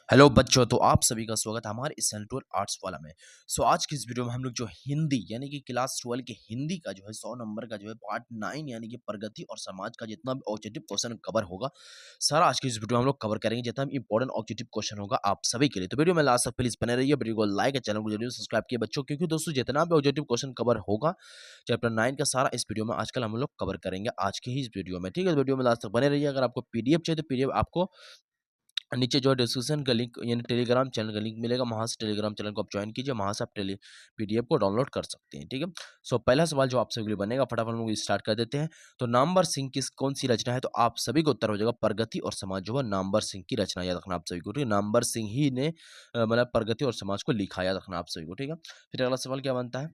Hello बच्चों, तो आप सभी का स्वागत है हमारे इस चैनल 12 आर्ट्स वाला में। आज की इस वीडियो में हम लोग जो हिंदी यानी कि क्लास 12 के हिंदी का जो है 100 नंबर का जो है पार्ट 9 यानी कि प्रगति और समाज का जितना भी ऑब्जेक्टिव क्वेश्चन कवर होगा, सारा आज की इस वीडियो में हम लोग कवर करेंगे। जितना भी इंपॉर्टेंट ऑब्जेक्टिव क्वेश्चन होगा आप सभी के लिए, तो वीडियो में लास्ट तक प्लीज बने रहिए। वीडियो को लाइक और चैनल को जरूर सब्सक्राइब किए बच्चों, क्योंकि दोस्तों जितना भी ऑब्जेक्टिव क्वेश्चन कवर होगा चैप्टर 9 का सारा इस वीडियो में आजकल हम लोग कवर करेंगे आज के ही इस वीडियो में। ठीक है, वीडियो में लास्ट तक बने रहिए। अगर आपको पीडीएफ चाहिए तो पीडीएफ आपको नीचे जो है डिस्क्रिप्शन का लिंक यानी टेलीग्राम चैनल का लिंक मिलेगा, वहाँ से टेलीग्राम चैनल को आप ज्वाइन कीजिए, वहाँ से आप पीडीएफ को डाउनलोड कर सकते हैं। ठीक है, पहला सवाल जो आपसे लिए बनेगा, फटाफट हम लोग स्टार्ट कर देते हैं। तो नामवर सिंह की कौन सी रचना है? तो आप सभी को उत्तर हो जाएगा प्रगति और समाज जो है नामवर सिंह की रचना, याद रखना आप सभी को। ठीक है, नामवर सिंह ही ने मतलब प्रगति और समाज को लिखा, याद रखना आप सभी को। ठीक है, फिर अगला सवाल क्या बनता है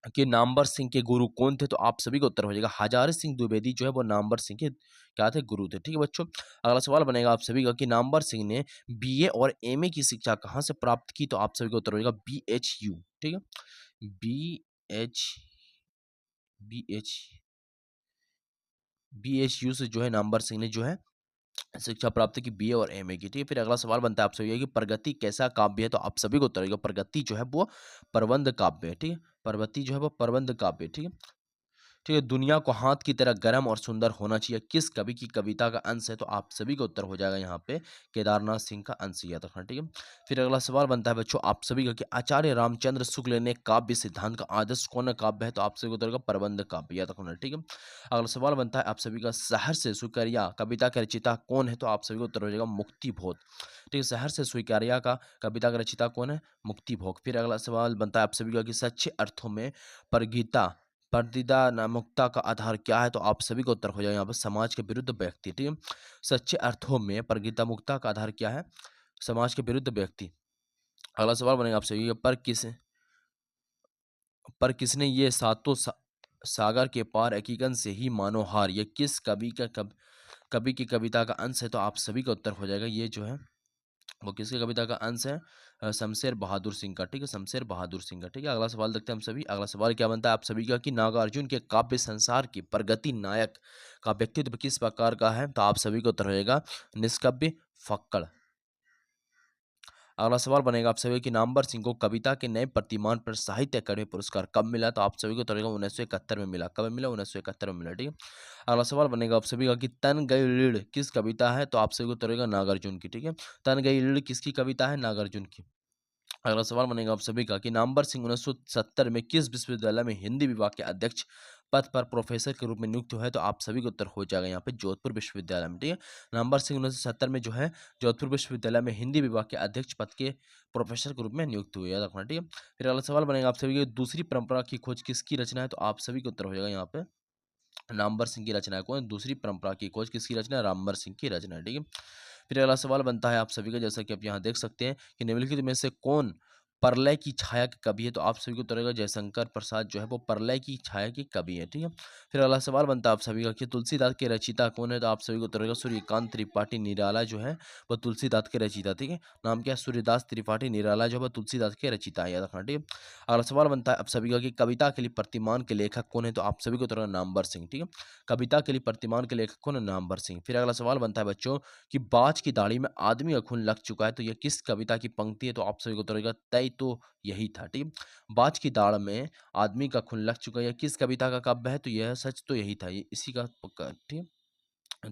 कि नामवर सिंह के गुरु कौन थे? तो आप सभी को उत्तर हो जाएगा हजारे सिंह द्विवेदी जो है वो नामवर सिंह के क्या थे? गुरु थे। ठीक है बच्चों, अगला सवाल बनेगा आप सभी का कि नामवर सिंह ने बीए और एमए की शिक्षा कहाँ से प्राप्त की? तो आप सभी को उत्तर हो जाएगा बीएचयू। ठीक है, B H B H BHU से जो है नामवर सिंह ने जो है शिक्षा प्राप्त की बीए और एमए की। ठीक है, फिर अगला सवाल बनता है आप सभी का कि प्रगति कैसा काव्य है? तो आप सभी को उत्तर होगा प्रगति जो है वो प्रबंध काव्य है। ठीक है, प्रगति जो है वो प्रबंध काव्य है। ठीक है, ठीक है, दुनिया को हाथ की तरह गर्म और सुंदर होना चाहिए किस कवि की कविता का अंश है? तो आप सभी का उत्तर हो जाएगा यहाँ पे केदारनाथ सिंह का अंश, याद रखना। ठीक है, फिर अगला सवाल बनता है बच्चों आप सभी का कि आचार्य रामचंद्र शुक्ल ने काव्य सिद्धांत का आदर्श कौन काव्य है? तो आप सभी को उत्तर होगा प्रबंध काव्य, याद रखना। ठीक है, अगला सवाल बनता है आप सभी का शहर से स्वीकार्या कविता के रचिता कौन है? तो आप सभी को उत्तर हो जाएगा मुक्ति भोग। ठीक है, शहर से स्वीकार्या का कविता का रचिता कौन है? मुक्ति भोग। फिर अगला सवाल बनता है आप सभी का कि सच्चे अर्थों में परगीता पठिता नामुकता का आधार क्या है? तो आप सभी को उत्तर हो जाएगा यहाँ पर समाज के विरुद्ध व्यक्ति। ठीक है, सच्चे अर्थों में परगीता मुक्ता का आधार क्या है? समाज के विरुद्ध व्यक्ति। अगला सवाल बनेगा आप सभी का पर किसने ये सागर के पार हकीकत से ही मानो हार, ये किस कवि की कविता का अंश है? तो आप सभी का उत्तर हो जाएगा ये जो है वो किसकी कविता का अंश है? शमशेर बहादुर सिंह का। ठीक है, शमशेर बहादुर सिंह का। ठीक है, अगला सवाल देखते हैं हम सभी। अगला सवाल क्या बनता है आप सभी का कि नागार्जुन के काव्य संसार की प्रगति नायक का व्यक्तित्व किस प्रकार का है? तो आप सभी को उत्तर होगा निष्कव्य फक्कड़। अगला सवाल बनेगा आप सभी कि नामवर सिंह को कविता के नए प्रतिमान पर साहित्य अकादमी पुरस्कार कब मिला? तो आप सभी को उत्तर होगा 1971 में मिला। कब मिला? 1971 में मिला। ठीक है, अगला सवाल बनेगा आप सभी का कि तन गई रीढ़ किस कविता है? तो आप सभी को उत्तर होगा नागार्जुन की। ठीक है, तन गई रीढ़ किसकी कविता है? नागार्जुन की। अगला सवाल बनेगा आप सभी का कि नामवर सिंह 1970 में किस विश्वविद्यालय में हिंदी विभाग के अध्यक्ष पद पर प्रोफेसर के रूप में नियुक्त हुए? तो आप सभी को उत्तर हो जाएगा यहाँ पे जोधपुर विश्वविद्यालय में। ठीक है, नामवर सिंह 1970 में जो है जोधपुर विश्वविद्यालय में हिंदी विभाग के अध्यक्ष पद के प्रोफेसर के रूप में नियुक्त हुए, याद रखना। ठीक है, फिर अगला सवाल बनेगा आप सभी की दूसरी परंपरा की खोज किसकी रचना है? तो आप सभी को उत्तर हो जाएगा यहाँ पे नामवर सिंह की रचना है। कौन? दूसरी परंपरा की खोज किसकी रचना है? रामवर सिंह की रचना है। ठीक है, फिर अगला सवाल बनता है आप सभी का, जैसा कि आप यहाँ देख सकते हैं कि निम्नलिखित में से कौन प्रलय की छाया के कवि है? तो आप सभी को उत्तर होगा जयशंकर प्रसाद जो है वो प्रलय की छाया की कवि है। ठीक है, फिर अगला सवाल बनता है आप सभी का कि तुलसीदास के रचिता कौन है? तो आप सभी को उत्तर होगा सूर्यकांत त्रिपाठी निराला जो है वो तुलसीदास के रचिता। ठीक है, नाम क्या है? सूर्यदास त्रिपाठी निराला जो है वो तुलसीदास के रचिता है, याद रखना। ठीक है, अगला सवाल बनता है आप सभी का कि कविता के लिए प्रतिमान के लेखक कौन है? तो आप सभी को उत्तर होगा नामवर सिंह। ठीक है, कविता के लिए प्रतिमान के लेखक कौन है? नामवर सिंह। फिर अगला सवाल बनता है बच्चों कि बाज की दाढ़ी में आदमी का खून लग चुका है, तो यह किस कविता की पंक्ति है? तो आप सभी को उत्तर होगा तय तो यही था। ठीक है, बाज की दाढ़ में आदमी का खून लग चुका है, यह किस कविता का काव्य है? तो यह सच तो यही था, ये इसी का ठीक है,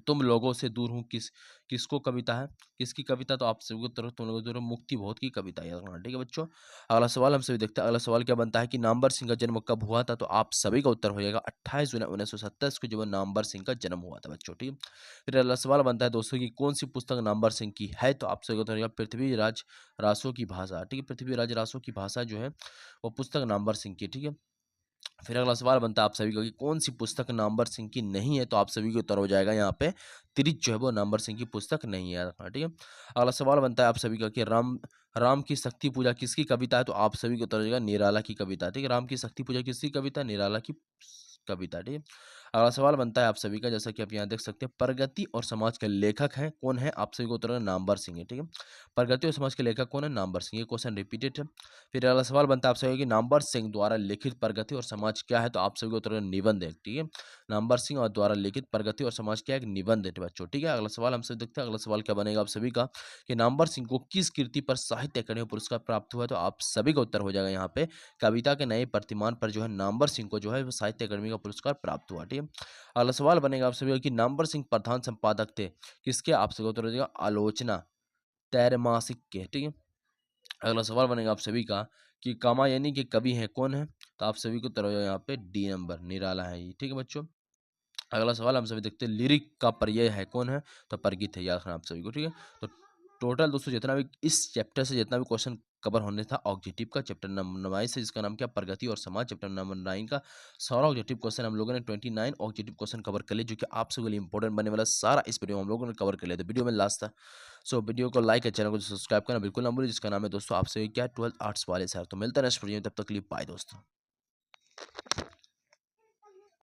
तुम लोगों से दूर हूँ किसको कविता है? किसकी कविता? तो आप सभी को उत्तर तुम लोगों से दूर हूँ मुक्ति बोध की कविता, याद रखना। ठीक है बच्चों, अगला सवाल हम सभी देखते हैं। अगला सवाल क्या बनता है कि नामवर सिंह का जन्म कब हुआ था? तो आप सभी का उत्तर हो जाएगा 28 जून 1927 को जो नामवर सिंह का जन्म हुआ था बच्चों। ठीक है, फिर अगला सवाल बनता है दोस्तों की कौन सी पुस्तक नामवर सिंह की है? तो आप सभी को उत्तर होगा पृथ्वीराज रासो की भाषा। ठीक है, पृथ्वीराज रासो की भाषा जो है वो पुस्तक नामवर सिंह की। ठीक है, फिर अगला सवाल बनता है आप सभी का कि कौन सी पुस्तक नामवर सिंह की नहीं है? तो आप सभी को उत्तर हो जाएगा यहाँ पे तिरिच जो है वो नामवर सिंह की पुस्तक नहीं है, याद रखना। ठीक है, अगला सवाल बनता है आप सभी का कि राम राम की शक्ति पूजा किसकी कविता है? तो आप सभी को उत्तर हो जाएगा निराला की कविता। ठीक है, राम की शक्ति पूजा किसकी कविता? निराला की कविता। ठीक है, अगला सवाल बनता है आप सभी का, जैसा कि आप यहाँ देख सकते हैं, प्रगति और समाज के लेखक हैं कौन है? आप सभी को उत्तर देना नामवर सिंह है, ठीक है। प्रगति और समाज के लेखक कौन है? नामवर सिंह। ये क्वेश्चन रिपीटेड है। फिर अगला सवाल बनता है आप सभी कि नामवर सिंह द्वारा लिखित प्रगति और समाज क्या है? तो आप सभी को उत्तर देना निबंध है, ठीक है। नामवर सिंह और द्वारा लिखित प्रगति और समाज क्या है? एक निबंध है बच्चों, ठीक है। अगला सवाल हमसे देखते हैं, अगला सवाल क्या बनेगा आप सभी का कि नामवर सिंह को किस कृति पर साहित्य अकादमी पुरस्कार प्राप्त हुआ है? तो आप सभी का उत्तर हो जाएगा यहाँ पे कविता के नए प्रतिमान पर जो है नामवर सिंह को जो है वो साहित्य अकादमी का पुरस्कार प्राप्त हुआ, ठीक है। अगला सवाल बनेगा आप सभी का कि नामवर सिंह प्रधान संपादक थे किसके? आप सभी को उत्तर हो जाएगा आलोचना त्रैमासिक के, ठीक है। अगला सवाल बनेगा आप सभी का कि कामायनी के कवि हैं कौन है? तो आप सभी को उत्तर हो जाएगा यहाँ पे डी नंबर, निराला है ये, ठीक है बच्चों। अगला सवाल हम सभी देखते हैं, लिरिक का पर्याय है कौन है? तो परगित है, याद रखना आप सभी को, ठीक है। तो टोटल दोस्तों जितना भी इस चैप्टर से जितना भी क्वेश्चन कवर होने था ऑब्जेक्टिव का, चैप्टर नंबर 9 से, जिसका नाम क्या? प्रगति और समाज, चैप्टर नंबर 9 का सारा ऑब्जेक्टिव क्वेश्चन हम लोगों ने 29 ऑब्जेक्टिव क्वेश्चन कवर कर लिए, जो कि आप सभी के लिए इंपॉर्टेंट बनने वाला सारा इस वीडियो में हम लोगों ने कवर कर लिया था। वीडियो में लास्ट था। सो वीडियो को लाइक और चैनल को सब्सक्राइब करना बिल्कुल ना भूलिए, जिसका नाम है दोस्तों आप सभी क्या? 12th आर्ट्स वाले सर। तो मिलता है नेक्स्ट वीडियो में, तब तक के लिए बाय दोस्तों।